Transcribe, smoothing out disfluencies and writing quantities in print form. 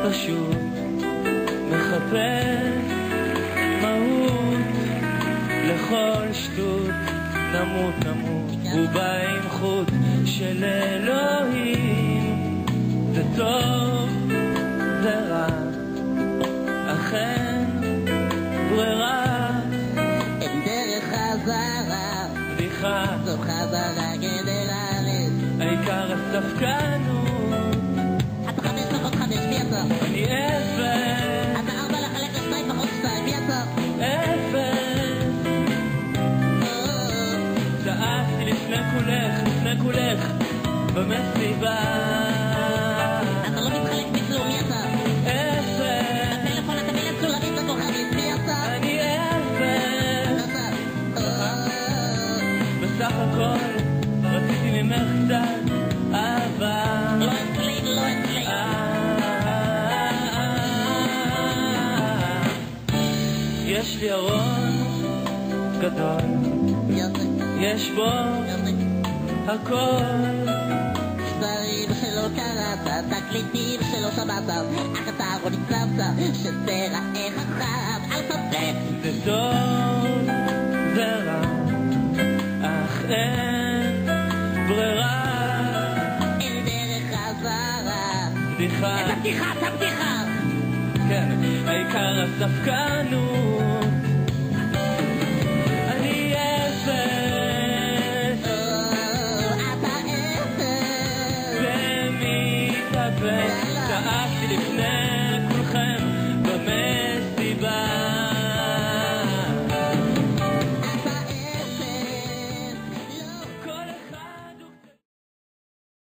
פשוט מחפש מהות לכל שטות. נמות הוא בא עם חוט של אלוהים. זה טוב, זה רע, אכן ברירה. אין דרך חזרה, בדיחה זו חזרה גנרלית. העיקר הספקנות. אתה 5 פחות 5, מי אתה? אני 0. אתה 4 לחלק ל2 פחות 2, מי אתה? 0. צעקתי לפני כולך במסיבה. אתה לא מתחלק בכלום, מי אתה? 0. בטלפון אתה מילד סולרית הכוכבית, מי אתה? אני 0. בסך הכל רציתי ממך קצת אהבה. לא אצלי, לא אצלי. יש לי ארון גדול, יש בו הכל. דברים שלא קראת, תקליטים שלא שמעת, אך אתה לא ניצבת, שתראה חכם, אל תבלט. זה טוב, זה רע, אך אין ברירה. אין דרך חזרה. בדיחה, את הבדיחה. כן, העיקר הספקנות. אני 0. אתה 0. ומתאבד, צעקתי לפני